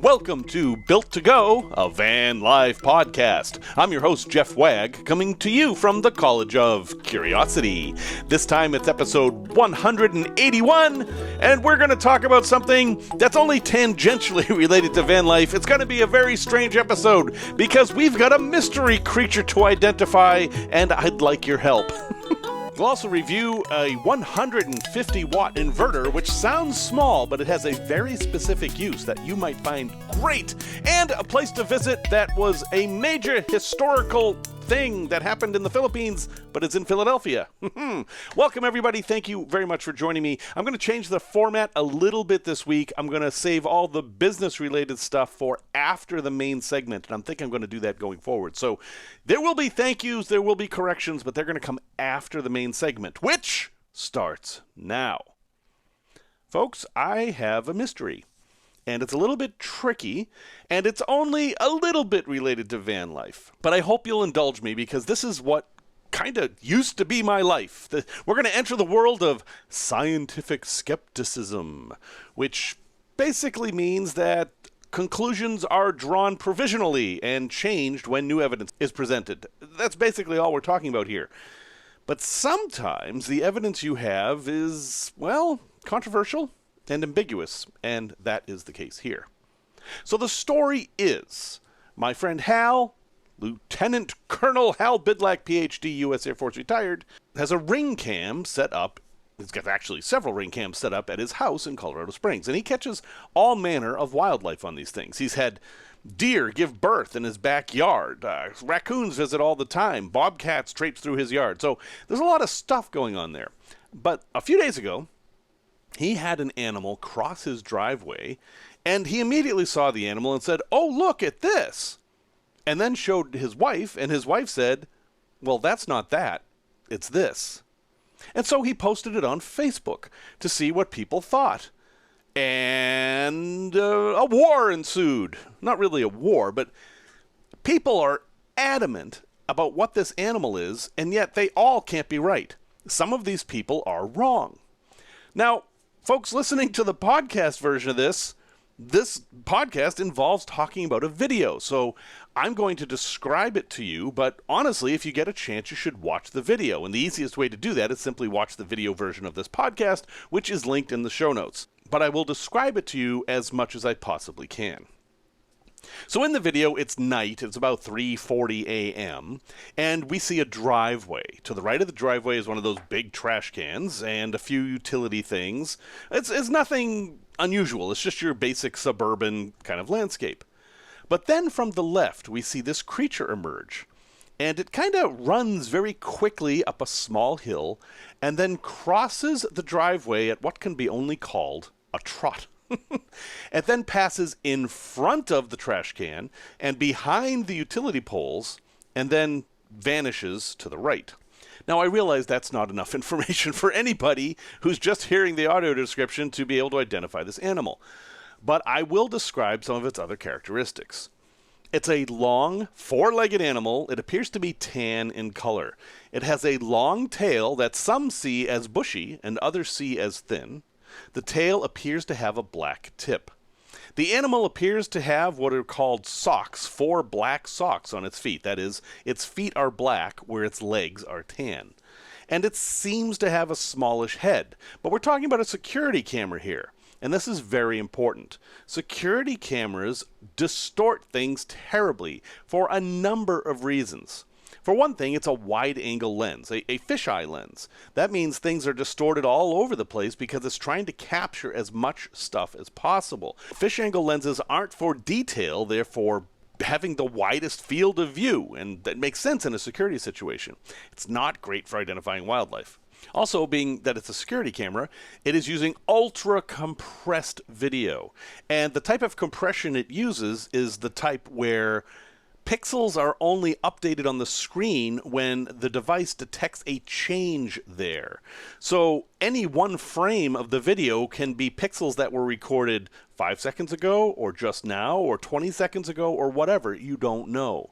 Welcome to Built to Go, a van life podcast. I'm your host, Jeff Wagg, coming to you from the College of Curiosity. This time it's episode 181, and we're going to talk about something that's only tangentially related to van life. It's going to be a very strange episode because we've got a mystery creature to identify, and I'd like your help. We'll also review a 150-watt inverter, which sounds small, but it has a very specific use that you might find great, and a place to visit that was a major historical thing that happened in the Philippines, but it's in Philadelphia. Welcome, everybody. Thank you very much for joining me. I'm going to change the format a little bit this week. I'm going to save all the business-related stuff for after the main segment, and I'm thinking I'm going to do that going forward. So there will be thank yous, there will be corrections, but they're going to come after the main segment, which starts now. Folks, I have a mystery. And it's a little bit tricky, and it's only a little bit related to van life. But I hope you'll indulge me, because this is what kind of used to be my life. We're going to enter the world of scientific skepticism, which basically means that conclusions are drawn provisionally and changed when new evidence is presented. That's basically all we're talking about here. But sometimes the evidence you have is, well, controversial and ambiguous, and that is the case here. So the story is, my friend Hal, Lieutenant Colonel Hal Bidlack, PhD, U.S. Air Force retired, has a ring cam set up. He's got actually several ring cams set up at his house in Colorado Springs, and he catches all manner of wildlife on these things. He's had deer give birth in his backyard, raccoons visit all the time, bobcats traipse through his yard. So there's a lot of stuff going on there. But a few days ago, he had an animal cross his driveway, and he immediately saw the animal and said, "Oh, look at this," and then showed his wife, and his wife said, "Well, that's not that, it's this." And so he posted it on Facebook to see what people thought. And a war ensued. Not really a war, but people are adamant about what this animal is, and yet they all can't be right. Some of these people are wrong. Now, folks listening to the podcast version of this podcast involves talking about a video, so I'm going to describe it to you, but honestly, if you get a chance, you should watch the video, and the easiest way to do that is simply watch the video version of this podcast, which is linked in the show notes. But I will describe it to you as much as I possibly can. So in the video, it's night. It's about 3:40 a.m., and we see a driveway. To the right of the driveway is one of those big trash cans and a few utility things. It's nothing unusual. It's just your basic suburban kind of landscape. But then from the left, we see this creature emerge, and it kind of runs very quickly up a small hill and then crosses the driveway at what can be only called a trot. It then passes in front of the trash can and behind the utility poles and then vanishes to the right. Now, I realize that's not enough information for anybody who's just hearing the audio description to be able to identify this animal. But I will describe some of its other characteristics. It's a long, four-legged animal. It appears to be tan in color. It has a long tail that some see as bushy and others see as thin. The tail appears to have a black tip. The animal appears to have what are called socks, 4 black socks on its feet. That is, its feet are black where its legs are tan. And it seems to have a smallish head. But we're talking about a security camera here. And this is very important. Security cameras distort things terribly for a number of reasons. For one thing, it's a wide-angle lens, a fisheye lens. That means things are distorted all over the place because it's trying to capture as much stuff as possible. Fish-angle lenses aren't for detail, they're for having the widest field of view, and that makes sense in a security situation. It's not great for identifying wildlife. Also, being that it's a security camera, it is using ultra-compressed video. And the type of compression it uses is the type where pixels are only updated on the screen when the device detects a change there. So any one frame of the video can be pixels that were recorded 5 seconds ago, or just now, or 20 seconds ago, or whatever, you don't know.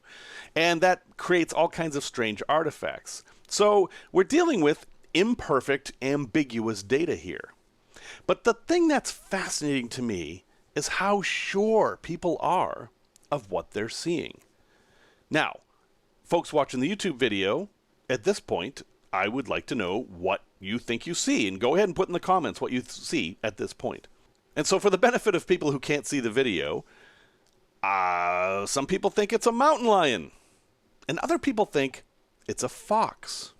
And that creates all kinds of strange artifacts. So we're dealing with imperfect, ambiguous data here. But the thing that's fascinating to me is how sure people are of what they're seeing. Now, folks watching the YouTube video, at this point, I would like to know what you think you see. And go ahead and put in the comments what you see at this point. And so for the benefit of people who can't see the video, some people think it's a mountain lion. And other people think it's a fox.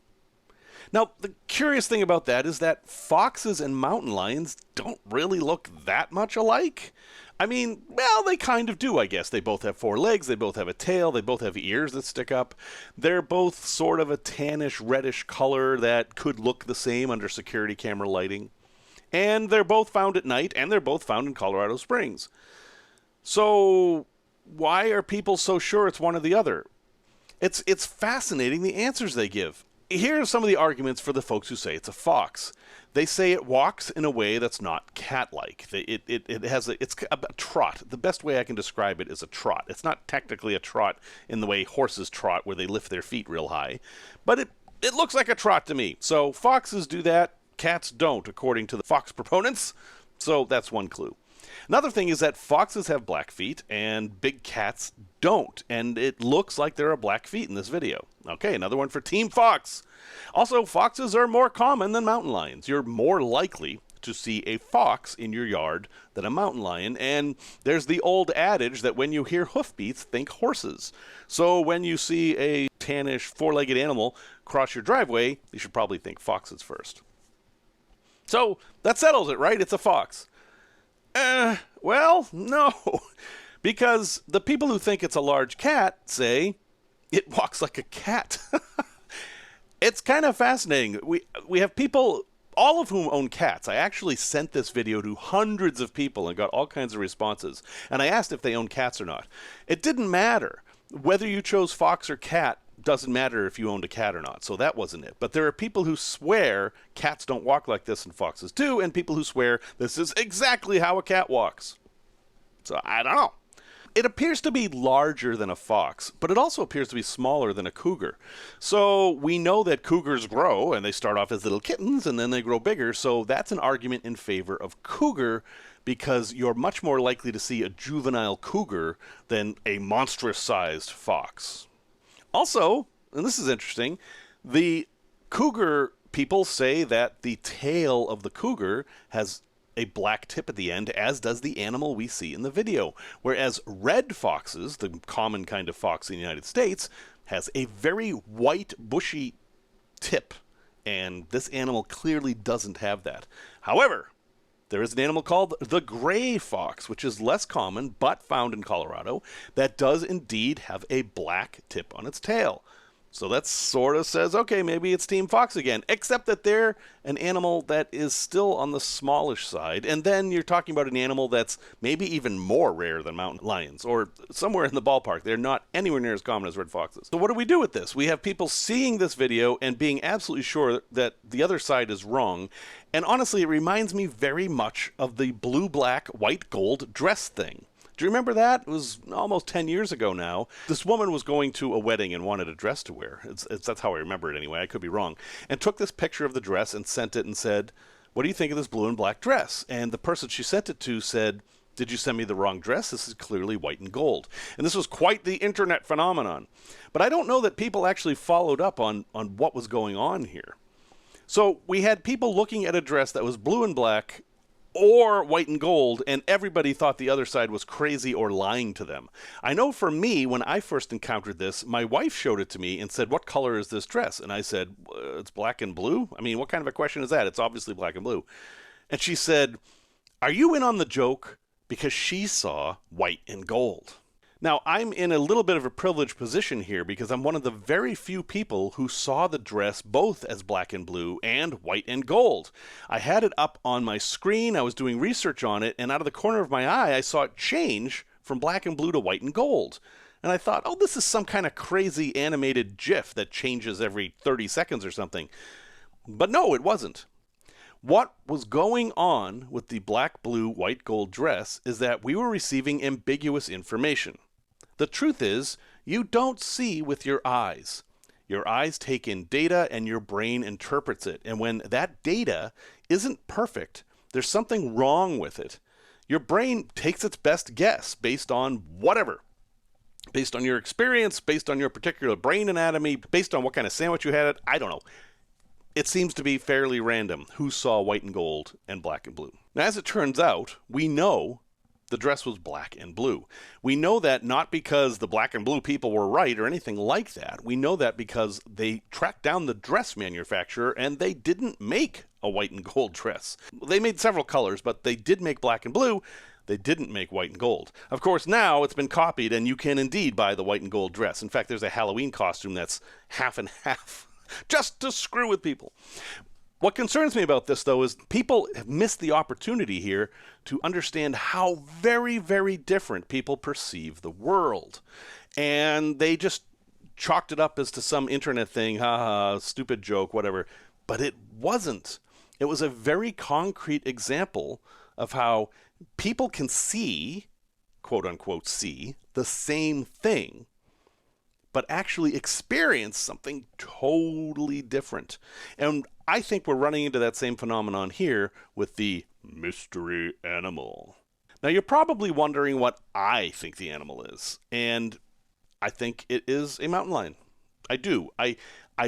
Now, the curious thing about that is that foxes and mountain lions don't really look that much alike. I mean, well, they kind of do, I guess. They both have 4 legs, they both have a tail, they both have ears that stick up. They're both sort of a tannish, reddish color that could look the same under security camera lighting. And they're both found at night, and they're both found in Colorado Springs. So, why are people so sure it's one or the other? It's fascinating, the answers they give. Here are some of the arguments for the folks who say it's a fox. They say it walks in a way that's not cat-like. It's a trot. The best way I can describe it is a trot. It's not technically a trot in the way horses trot, where they lift their feet real high, but it looks like a trot to me. So foxes do that, cats don't, according to the fox proponents. So that's one clue. Another thing is that foxes have black feet and big cats don't, and it looks like there are black feet in this video. Okay, another one for Team Fox. Also, foxes are more common than mountain lions. You're more likely to see a fox in your yard than a mountain lion, and there's the old adage that when you hear hoofbeats, think horses. So when you see a tannish 4-legged animal cross your driveway, you should probably think foxes first. So that settles it, right? It's a fox. Well, no, because the people who think it's a large cat say it walks like a cat. It's kind of fascinating. We have people, all of whom own cats. I actually sent this video to hundreds of people and got all kinds of responses. And I asked if they own cats or not. It didn't matter. Whether you chose fox or cat doesn't matter if you owned a cat or not. So that wasn't it. But there are people who swear cats don't walk like this and foxes do, and people who swear this is exactly how a cat walks. So I don't know. It appears to be larger than a fox, but it also appears to be smaller than a cougar. So we know that cougars grow, and they start off as little kittens, and then they grow bigger. So that's an argument in favor of cougar, because you're much more likely to see a juvenile cougar than a monstrous-sized fox. Also, and this is interesting, the cougar people say that the tail of the cougar has a black tip at the end, as does the animal we see in the video. Whereas red foxes, the common kind of fox in the United States, has a very white, bushy tip. And this animal clearly doesn't have that. However, there is an animal called the gray fox, which is less common, but found in Colorado, that does indeed have a black tip on its tail. So that sort of says, okay, maybe it's Team Fox again, except that they're an animal that is still on the smallish side. And then you're talking about an animal that's maybe even more rare than mountain lions, or somewhere in the ballpark. They're not anywhere near as common as red foxes. So what do we do with this? We have people seeing this video and being absolutely sure that the other side is wrong. And honestly, it reminds me very much of the blue, black, white, gold dress thing. Do you remember that? It was almost 10 years ago now. This woman was going to a wedding and wanted a dress to wear. That's how I remember it anyway. I could be wrong. And took this picture of the dress and sent it and said, what do you think of this blue and black dress? And the person she sent it to said, did you send me the wrong dress? This is clearly white and gold. And this was quite the internet phenomenon. But I don't know that people actually followed up on what was going on here. So we had people looking at a dress that was blue and black or white and gold, and everybody thought the other side was crazy or lying to them. I know for me, when I first encountered this, my wife showed it to me and said, what color is this dress? And I said, it's black and blue? I mean, what kind of a question is that? It's obviously black and blue. And she said, are you in on the joke? Because she saw white and gold. Now, I'm in a little bit of a privileged position here because I'm one of the very few people who saw the dress both as black and blue and white and gold. I had it up on my screen, I was doing research on it, and out of the corner of my eye, I saw it change from black and blue to white and gold. And I thought, oh, this is some kind of crazy animated GIF that changes every 30 seconds or something. But no, it wasn't. What was going on with the black, blue, white, gold dress is that we were receiving ambiguous information. The truth is, you don't see with your eyes. Your eyes take in data and your brain interprets it. And when that data isn't perfect, there's something wrong with it. Your brain takes its best guess based on whatever. Based on your experience, based on your particular brain anatomy, based on what kind of sandwich you had. I don't know. It seems to be fairly random who saw white and gold and black and blue. Now, as it turns out, we know the dress was black and blue. We know that not because the black and blue people were right or anything like that. We know that because they tracked down the dress manufacturer and they didn't make a white and gold dress. They made several colors, but they did make black and blue. They didn't make white and gold. Of course, now it's been copied and you can indeed buy the white and gold dress. In fact, there's a Halloween costume that's half and half just to screw with people. What concerns me about this, though, is people have missed the opportunity here to understand how very, very different people perceive the world. And they just chalked it up as to some internet thing, haha, stupid joke, whatever. But it wasn't. It was a very concrete example of how people can see, quote unquote, see the same thing, but actually experience something totally different. And I think we're running into that same phenomenon here with the mystery animal. Now, you're probably wondering what I think the animal is, and I think it is a mountain lion. I do. I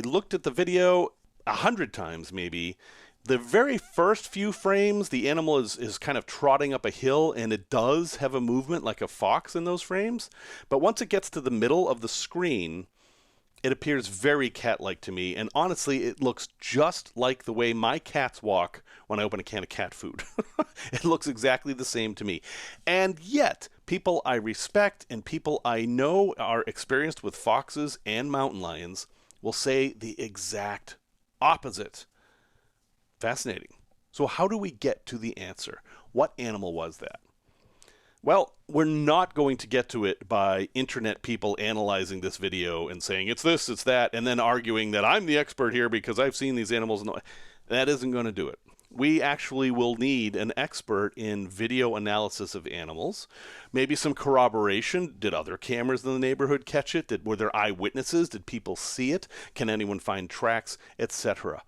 looked at the video 100 times maybe. The very first few frames, the animal is kind of trotting up a hill, and it does have a movement like a fox in those frames. But once it gets to the middle of the screen, it appears very cat-like to me, and honestly, it looks just like the way my cats walk when I open a can of cat food. It looks exactly the same to me. And yet, people I respect and people I know are experienced with foxes and mountain lions will say the exact opposite. Fascinating. So how do we get to the answer? What animal was that? Well, we're not going to get to it by internet people analyzing this video and saying, it's this, it's that, and then arguing that I'm the expert here because I've seen these animals. That isn't going to do it. We actually will need an expert in video analysis of animals, maybe some corroboration. Did other cameras in the neighborhood catch it? Were there eyewitnesses? Did people see it? Can anyone find tracks, etc.?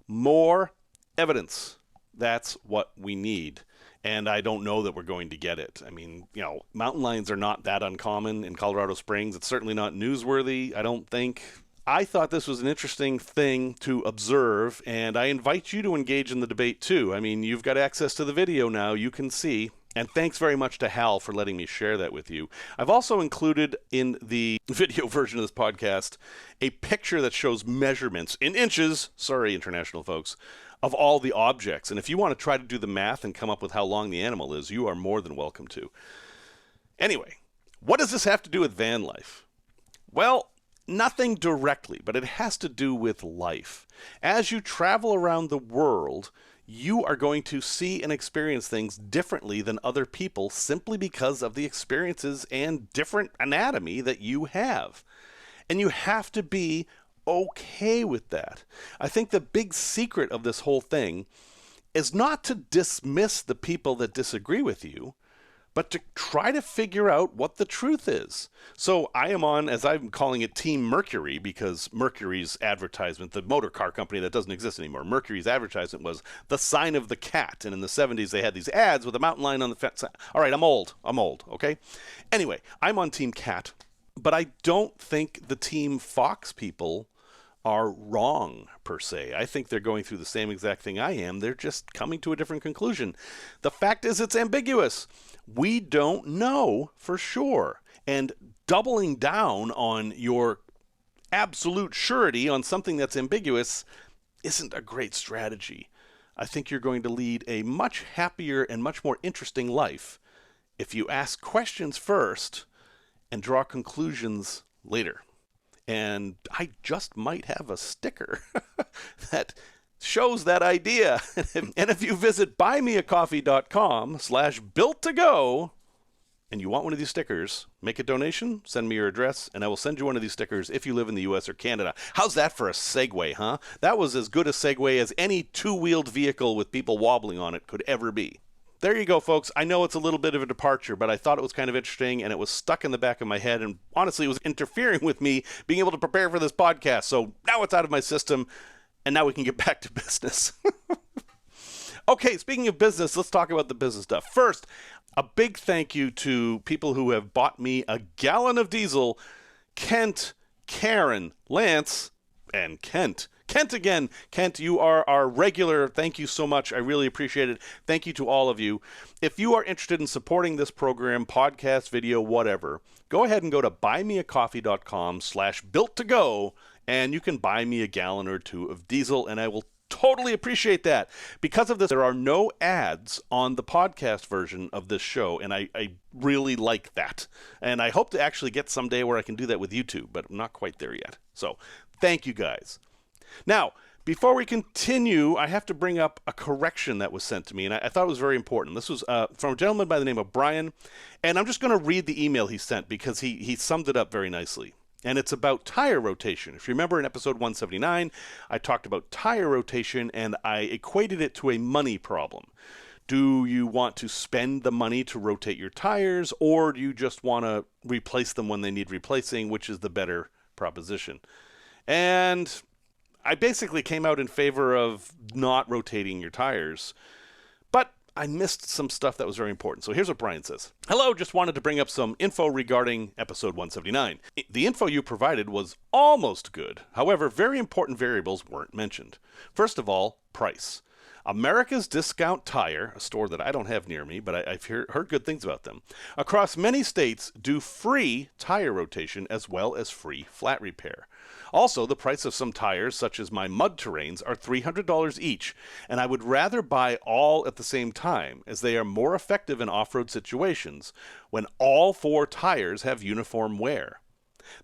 More evidence. That's what we need. And I don't know that we're going to get it. I mean, mountain lions are not that uncommon in Colorado Springs. It's certainly not newsworthy, I don't think. I thought this was an interesting thing to observe, and I invite you to engage in the debate too. I mean, you've got access to the video now. You can see. And thanks very much to Hal for letting me share that with you. I've also included in the video version of this podcast a picture that shows measurements in inches, sorry, international folks, of all the objects. And if you want to try to do the math and come up with how long the animal is, you are more than welcome to. Anyway, what does this have to do with van life? Well, nothing directly, but it has to do with life. As you travel around the world, you are going to see and experience things differently than other people simply because of the experiences and different anatomy that you have. And you have to be okay with that. I think the big secret of this whole thing is not to dismiss the people that disagree with you, but to try to figure out what the truth is. So I am on, as I'm calling it, Team Mercury, because Mercury's advertisement, the motor car company that doesn't exist anymore, Mercury's advertisement was the sign of the cat. And in the 70s, they had these ads with a mountain lion on the fence. All right, I'm old, okay? Anyway, I'm on Team Cat, but I don't think the Team Fox people are wrong, per se. I think they're going through the same exact thing I am. They're just coming to a different conclusion. The fact is, it's ambiguous. We don't know for sure. And doubling down on your absolute surety on something that's ambiguous isn't a great strategy. I think you're going to lead a much happier and much more interesting life if you ask questions first and draw conclusions later. And I just might have a sticker that shows that idea. And if you visit buymeacoffee.com/built-to-go and you want one of these stickers, make a donation, send me your address, and I will send you one of these stickers if you live in the US or Canada. How's that for a segue, huh? That was as good a segue as any two-wheeled vehicle with people wobbling on it could ever be. There you go, folks. I know it's a little bit of a departure, but I thought it was kind of interesting, and it was stuck in the back of my head, and honestly, it was interfering with me being able to prepare for this podcast. So now it's out of my system, and now we can get back to business. Okay, speaking of business, let's talk about the business stuff. First, a big thank you to people who have bought me a gallon of diesel. Kent, Karen, Lance, and Kent. Kent again. Kent, you are our regular. Thank you so much. I really appreciate it. Thank you to all of you. If you are interested in supporting this program, podcast, video, whatever, go ahead and go to buymeacoffee.com/built-to-go, and you can buy me a gallon or two of diesel, and I will totally appreciate that. Because of this, there are no ads on the podcast version of this show, and I really like that. And I hope to actually get someday where I can do that with YouTube, but I'm not quite there yet. So thank you guys. Now, before we continue, I have to bring up a correction that was sent to me, and I thought it was very important. This was from a gentleman by the name of Brian, and I'm just going to read the email he sent because he summed it up very nicely. And it's about tire rotation. If you remember in episode 179, I talked about tire rotation and I equated it to a money problem. Do you want to spend the money to rotate your tires, or do you just want to replace them when they need replacing, which is the better proposition? And I basically came out in favor of not rotating your tires, but I missed some stuff that was very important. So here's what Brian says. Hello, just wanted to bring up some info regarding episode 179. The info you provided was almost good. However, very important variables weren't mentioned. First of all, price. America's Discount Tire, a store that I don't have near me, but I've heard good things about them, across many states do free tire rotation as well as free flat repair. Also, the price of some tires, such as my mud terrains, are $300 each, and I would rather buy all at the same time, as they are more effective in off-road situations when all 4 tires have uniform wear.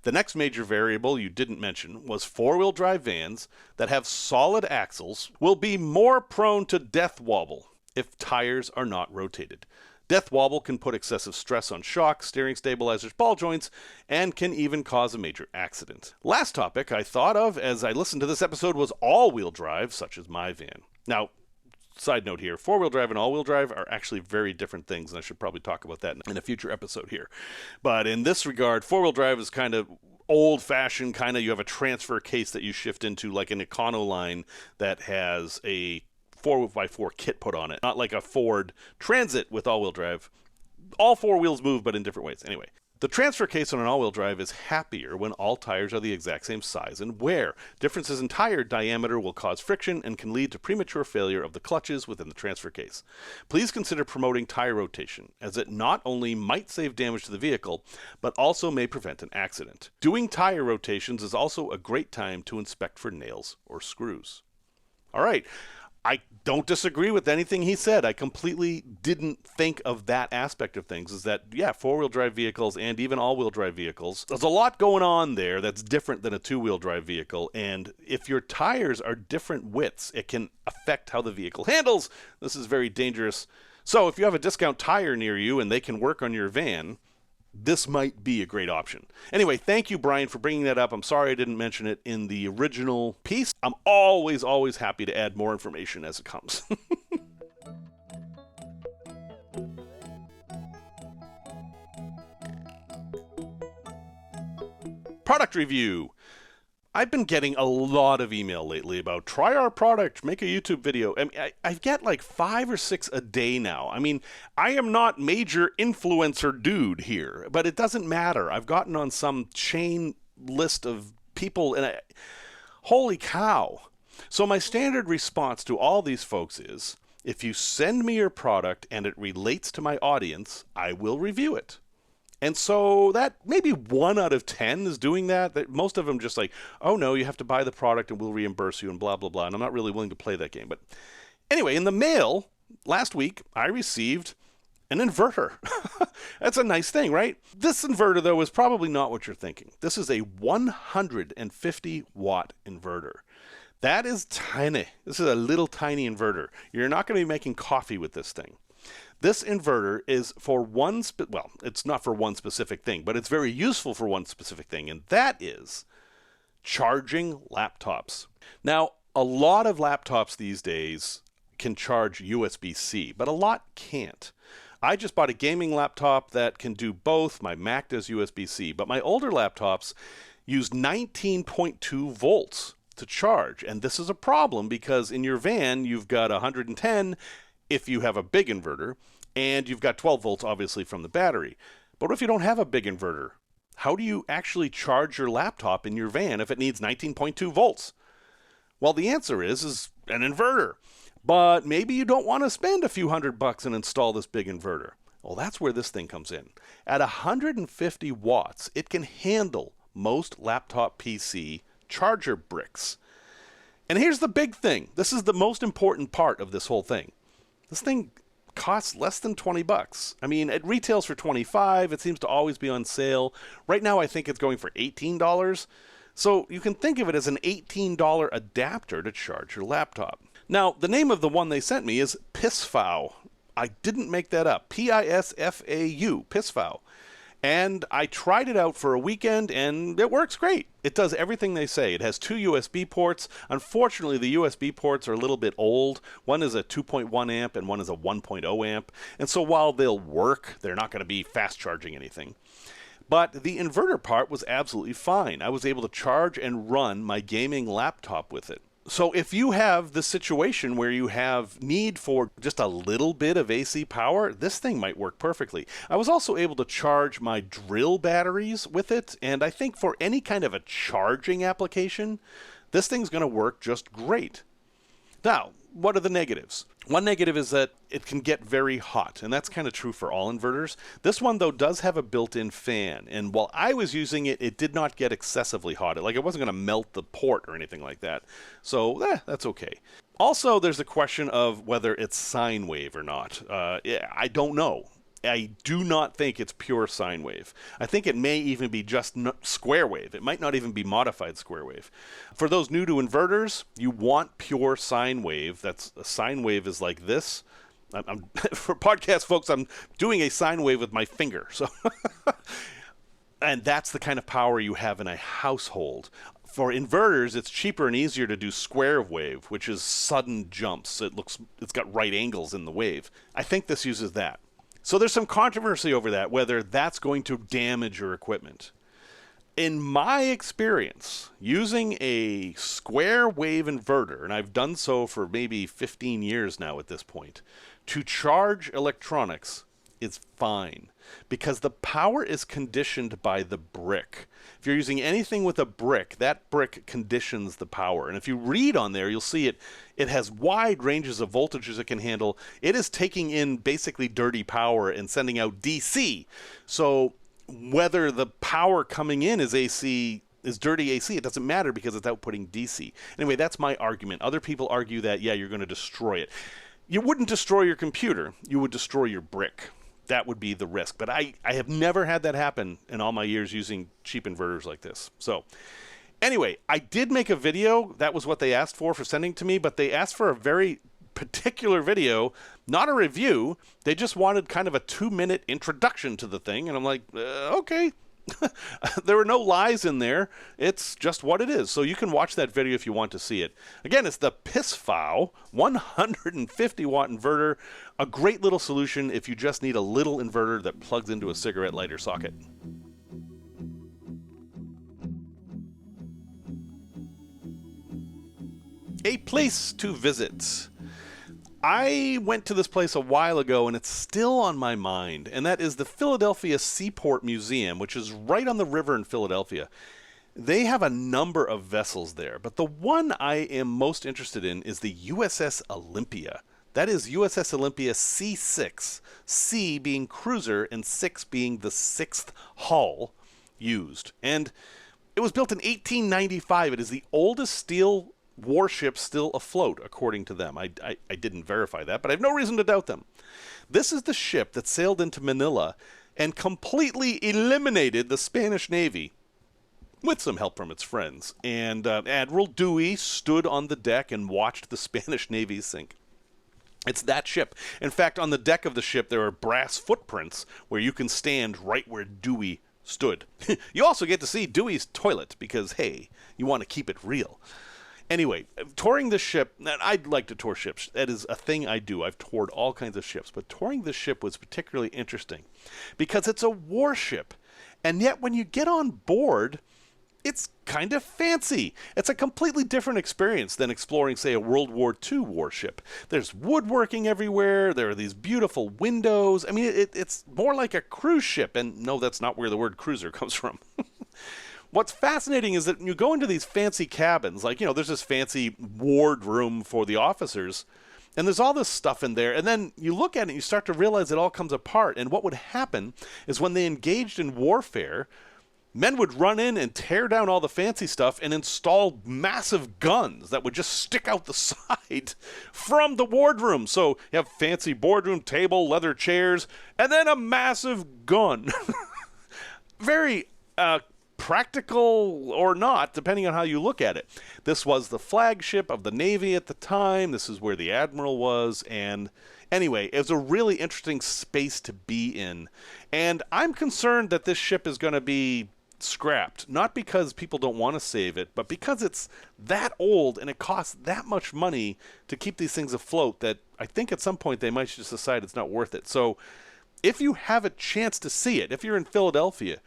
The next major variable you didn't mention was four-wheel drive vans that have solid axles will be more prone to death wobble if tires are not rotated. Death wobble can put excessive stress on shocks, steering stabilizers, ball joints, and can even cause a major accident. Last topic I thought of as I listened to this episode was all-wheel drive, such as my van. Now, side note here, four-wheel drive and all-wheel drive are actually very different things, and I should probably talk about that in a future episode here. But in this regard, four-wheel drive is kind of old-fashioned, you have a transfer case that you shift into, like an Econoline that has a 4x4 kit put on it, not like a Ford Transit with all-wheel drive. All 4 wheels move, but in different ways. Anyway, the transfer case on an all-wheel drive is happier when all tires are the exact same size and wear. Differences in tire diameter will cause friction and can lead to premature failure of the clutches within the transfer case. Please consider promoting tire rotation, as it not only might save damage to the vehicle, but also may prevent an accident. Doing tire rotations is also a great time to inspect for nails or screws. All right. I don't disagree with anything he said. I completely didn't think of that aspect of things, is that, yeah, four-wheel drive vehicles and even all-wheel drive vehicles, there's a lot going on there that's different than a two-wheel drive vehicle, and if your tires are different widths, it can affect how the vehicle handles. This is very dangerous. So if you have a Discount Tire near you and they can work on your van, this might be a great option. Anyway, thank you, Brian, for bringing that up. I'm sorry I didn't mention it in the original piece. I'm always happy to add more information as it comes. Product review. I've been getting a lot of email lately about try our product, make a YouTube video. I get like 5 or 6 a day now. I am not major influencer dude here, but it doesn't matter. I've gotten on some chain list of people and holy cow. So my standard response to all these folks is, if you send me your product and it relates to my audience, I will review it. And so that maybe 1 out of 10 is doing that. Most of them just like, oh no, you have to buy the product and we'll reimburse you and blah, blah, blah. And I'm not really willing to play that game. But anyway, in the mail last week, I received an inverter. That's a nice thing, right? This inverter, though, is probably not what you're thinking. This is a 150 watt inverter. That is tiny. This is a little tiny inverter. You're not going to be making coffee with this thing. This inverter is for it's not for one specific thing, but it's very useful for one specific thing, and that is charging laptops. Now, a lot of laptops these days can charge USB-C, but a lot can't. I just bought a gaming laptop that can do both. My Mac does USB-C, but my older laptops use 19.2 volts. to charge. And this is a problem because in your van, you've got 110 if you have a big inverter, and you've got 12 volts, obviously, from the battery. But what if you don't have a big inverter? How do you actually charge your laptop in your van if it needs 19.2 volts? Well, the answer is an inverter. But maybe you don't want to spend a few $100 and install this big inverter. Well, that's where this thing comes in. At 150 watts, it can handle most laptop PC charger bricks. And here's the big thing. This is the most important part of this whole thing. This thing costs less than $20. I mean, it retails for $25. It seems to always be on sale. Right now, I think it's going for $18. So you can think of it as an $18 adapter to charge your laptop. Now, the name of the one they sent me is Pisfau. I didn't make that up. P-I-S-F-A-U, Pisfau. And I tried it out for a weekend, and it works great. It does everything they say. It has 2 USB ports. Unfortunately, the USB ports are a little bit old. One is a 2.1 amp, and one is a 1.0 amp. And so while they'll work, they're not going to be fast charging anything. But the inverter part was absolutely fine. I was able to charge and run my gaming laptop with it. So if you have the situation where you have need for just a little bit of AC power, this thing might work perfectly. I was also able to charge my drill batteries with it, and I think for any kind of a charging application, this thing's going to work just great. Now, what are the negatives? One negative is that it can get very hot, and that's kind of true for all inverters. This one, though, does have a built-in fan, and while I was using it, it did not get excessively hot. Like, it wasn't going to melt the port or anything like that. So, that's okay. Also, there's the question of whether it's sine wave or not. I don't know. I do not think it's pure sine wave. I think it may even be just square wave. It might not even be modified square wave. For those new to inverters, you want pure sine wave. That's a sine wave is like this. For podcast folks, I'm doing a sine wave with my finger. So, and that's the kind of power you have in a household. For inverters, it's cheaper and easier to do square wave, which is sudden jumps. It's got right angles in the wave. I think this uses that. So there's some controversy over that, whether that's going to damage your equipment. In my experience, using a square wave inverter, and I've done so for maybe 15 years now at this point, to charge electronics is fine because the power is conditioned by the brick. If you're using anything with a brick, that brick conditions the power. And if you read on there, you'll see it has wide ranges of voltages it can handle. It is taking in basically dirty power and sending out DC. So whether the power coming in is AC, is dirty AC, it doesn't matter because it's outputting DC. Anyway, that's my argument. Other people argue that, yeah, you're going to destroy it. You wouldn't destroy your computer. You would destroy your brick. That would be the risk. But I have never had that happen in all my years using cheap inverters like this. So anyway, I did make a video. That was what they asked for sending to me, but they asked for a very particular video, not a review. They just wanted kind of a 2-minute introduction to the thing. And I'm like, okay. There were no lies in there. It's just what it is. So you can watch that video if you want to see it. Again, it's the Pisfau 150 watt inverter. A great little solution if you just need a little inverter that plugs into a cigarette lighter socket. A place to visit. I went to this place a while ago, and it's still on my mind, and that is the Philadelphia Seaport Museum, which is right on the river in Philadelphia. They have a number of vessels there, but the one I am most interested in is the USS Olympia. That is USS Olympia C6, C being cruiser and 6 being the 6th hull used. And it was built in 1895. It is the oldest steel warship still afloat, according to them. I didn't verify that, but I have no reason to doubt them. This is the ship that sailed into Manila and completely eliminated the Spanish Navy, with some help from its friends. And Admiral Dewey stood on the deck and watched the Spanish Navy sink. It's that ship. In fact, on the deck of the ship, there are brass footprints where you can stand right where Dewey stood. You also get to see Dewey's toilet because, hey, you want to keep it real. Anyway, touring this ship, and I'd like to tour ships. That is a thing I do. I've toured all kinds of ships. But touring this ship was particularly interesting because it's a warship. And yet when you get on board, it's kind of fancy. It's a completely different experience than exploring, say, a World War II warship. There's woodworking everywhere. There are these beautiful windows. I mean, it's more like a cruise ship. And no, that's not where the word cruiser comes from. What's fascinating is that when you go into these fancy cabins, like, there's this fancy ward room for the officers, and there's all this stuff in there, and then you look at it and you start to realize it all comes apart. And what would happen is when they engaged in warfare, men would run in and tear down all the fancy stuff and install massive guns that would just stick out the side from the wardroom. So you have fancy boardroom table, leather chairs, and then a massive gun. Very practical or not, depending on how you look at it. This was the flagship of the Navy at the time. This is where the Admiral was. And anyway, it was a really interesting space to be in. And I'm concerned that this ship is going to be scrapped, not because people don't want to save it, but because it's that old and it costs that much money to keep these things afloat that I think at some point they might just decide it's not worth it. So if you have a chance to see it, if you're in Philadelphia,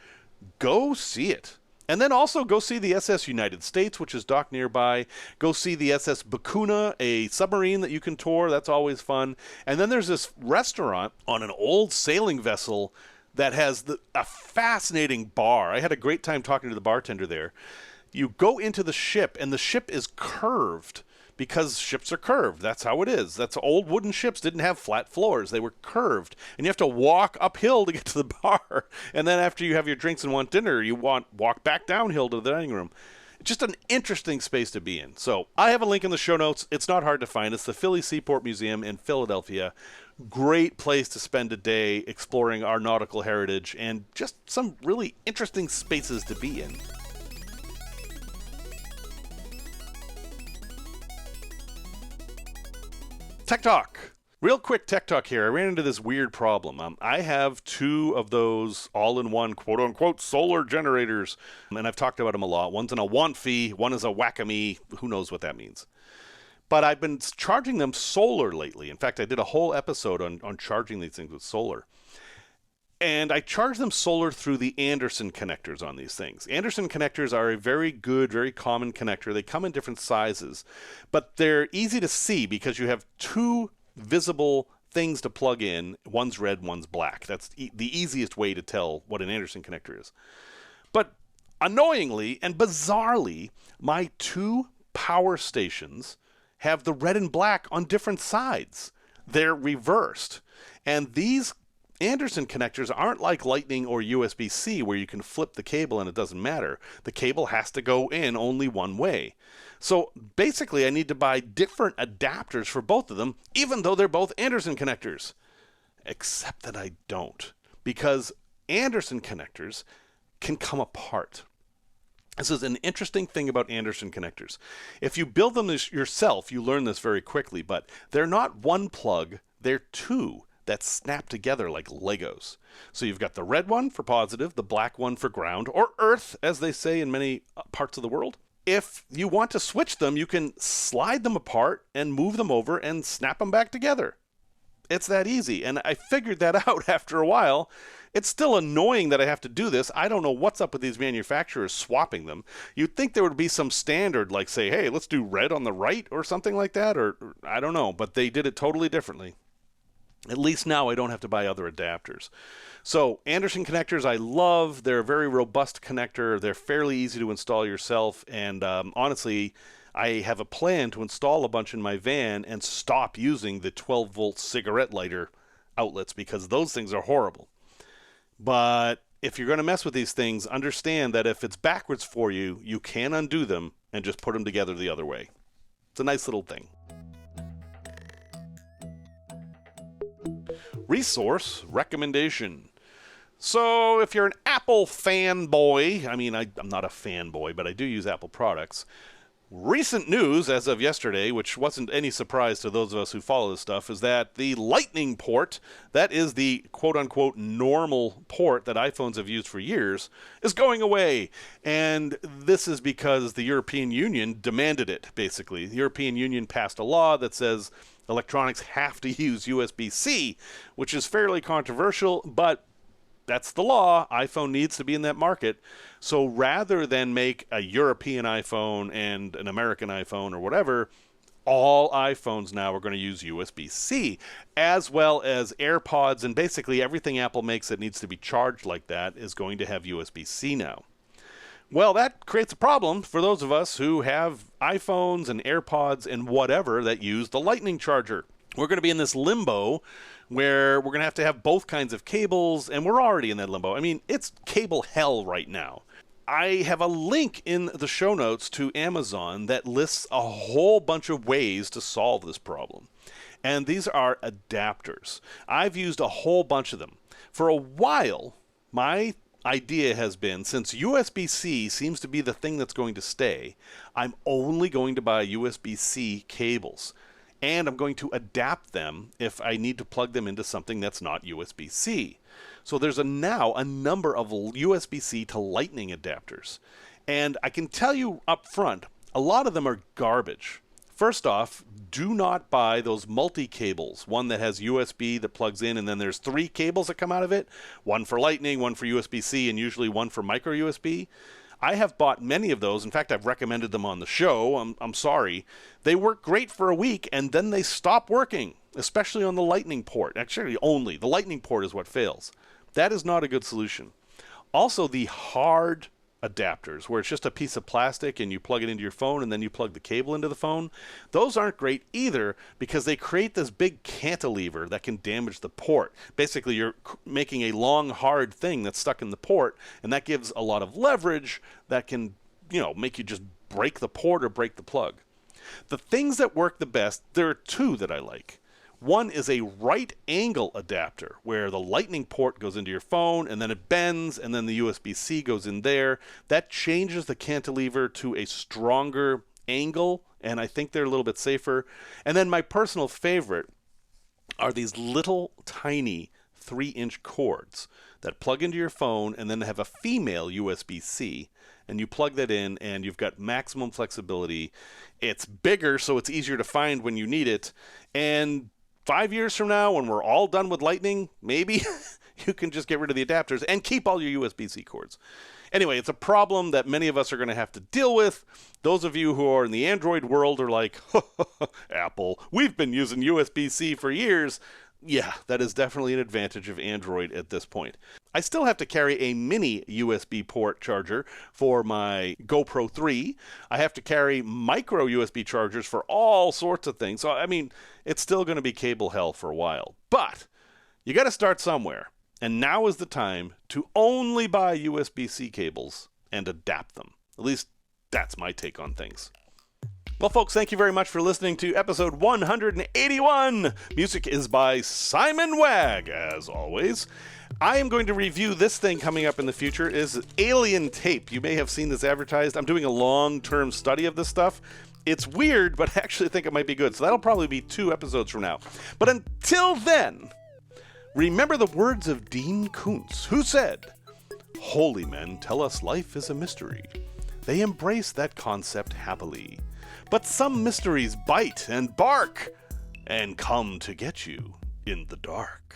go see it. And then also go see the SS United States, which is docked nearby. Go see the SS Bakuna, a submarine that you can tour. That's always fun. And then there's this restaurant on an old sailing vessel that has a fascinating bar. I had a great time talking to the bartender there. You go into the ship, and the ship is curved because ships are curved. That's how it is. That's old wooden ships didn't have flat floors. They were curved. And you have to walk uphill to get to the bar. And then after you have your drinks and want dinner, you walk back downhill to the dining room. Just an interesting space to be in. So I have a link in the show notes. It's not hard to find. It's the Philly Seaport Museum in Philadelphia. Great place to spend a day exploring our nautical heritage and just some really interesting spaces to be in. Tech Talk. Real quick tech talk here. I ran into this weird problem. I have two of those all-in-one quote-unquote solar generators, and I've talked about them a lot. One's an Awanfi, one is a Wacom. Who knows what that means? But I've been charging them solar lately. In fact, I did a whole episode on charging these things with solar. And I charge them solar through the Anderson connectors on these things. Anderson connectors are a very good, very common connector. They come in different sizes, but they're easy to see because you have two visible things to plug in. One's red, one's black. That's the easiest way to tell what an Anderson connector is. But annoyingly and bizarrely, my two power stations have the red and black on different sides. They're reversed. And these Anderson connectors aren't like Lightning or USB-C where you can flip the cable and it doesn't matter. The cable has to go in only one way. So basically I need to buy different adapters for both of them, even though they're both Anderson connectors. Except that I don't, because Anderson connectors can come apart. This is an interesting thing about Anderson connectors. If you build them yourself, you learn this very quickly, but they're not one plug, they're two that snap together like Legos. So you've got the red one for positive, the black one for ground, or earth, as they say in many parts of the world. If you want to switch them, you can slide them apart and move them over and snap them back together. It's that easy, and I figured that out after a while. It's still annoying that I have to do this. I don't know what's up with these manufacturers swapping them. You'd think there would be some standard, like say, hey, let's do red on the right or something like that, or I don't know, but they did it totally differently. At least now I don't have to buy other adapters. So Anderson connectors I love. They're a very robust connector. They're fairly easy to install yourself. And honestly, I have a plan to install a bunch in my van and stop using the 12-volt cigarette lighter outlets because those things are horrible. But if you're going to mess with these things, understand that if it's backwards for you, you can undo them and just put them together the other way. It's a nice little thing. Resource recommendation. So if you're an Apple fanboy, I'm not a fanboy, but I do use Apple products. Recent news as of yesterday, which wasn't any surprise to those of us who follow this stuff, is that the Lightning port, that is the quote-unquote normal port that iPhones have used for years, is going away. And this is because the European Union demanded it, basically. The European Union passed a law that says electronics have to use USB-C, which is fairly controversial, but that's the law. iPhone needs to be in that market. So rather than make a European iPhone and an American iPhone or whatever, all iPhones now are going to use USB-C, as well as AirPods, and basically everything Apple makes that needs to be charged like that is going to have USB-C now. Well, that creates a problem for those of us who have iPhones and AirPods and whatever that use the Lightning charger. We're going to be in this limbo where we're going to have both kinds of cables, and we're already in that limbo. I mean, it's cable hell right now. I have a link in the show notes to Amazon that lists a whole bunch of ways to solve this problem. And these are adapters. I've used a whole bunch of them. For a while, my idea has been, since USB-C seems to be the thing that's going to stay, I'm only going to buy USB-C cables. And I'm going to adapt them if I need to plug them into something that's not USB-C. So there's now a number of USB-C to Lightning adapters. And I can tell you up front, a lot of them are garbage. First off, do not buy those multi-cables, one that has USB that plugs in, and then there's 3 cables that come out of it, one for Lightning, one for USB-C, and usually one for micro USB. I have bought many of those. In fact, I've recommended them on the show. I'm sorry. They work great for a week, and then they stop working, especially on the Lightning port. Actually, only. The Lightning port is what fails. That is not a good solution. Also, the hard adapters, where it's just a piece of plastic and you plug it into your phone and then you plug the cable into the phone, those aren't great either because they create this big cantilever that can damage the port. Basically, you're making a long, hard thing that's stuck in the port, and that gives a lot of leverage that can, make you just break the port or break the plug. The things that work the best, there are 2 that I like. One is a right angle adapter where the Lightning port goes into your phone and then it bends and then the USB-C goes in there. That changes the cantilever to a stronger angle, and I think they're a little bit safer. And then my personal favorite are these little tiny 3-inch cords that plug into your phone and then have a female USB-C, and you plug that in and you've got maximum flexibility. It's bigger, so it's easier to find when you need it, and 5 years from now, when we're all done with Lightning, maybe you can just get rid of the adapters and keep all your USB-C cords. Anyway, it's a problem that many of us are going to have to deal with. Those of you who are in the Android world are like, Apple, we've been using USB-C for years. Yeah, that is definitely an advantage of Android at this point. I still have to carry a mini USB port charger for my GoPro 3. I have to carry micro USB chargers for all sorts of things. So, I mean, it's still going to be cable hell for a while. But you got to start somewhere. And now is the time to only buy USB-C cables and adapt them. At least that's my take on things. Well, folks, thank you very much for listening to episode 181. Music is by Simon Wagg, as always. I am going to review this thing coming up in the future. It is Alien Tape. You may have seen this advertised. I'm doing a long-term study of this stuff. It's weird, but I actually think it might be good. So that'll probably be 2 episodes from now. But until then, remember the words of Dean Koontz, who said, "Holy men tell us life is a mystery. They embrace that concept happily. But some mysteries bite and bark and come to get you in the dark."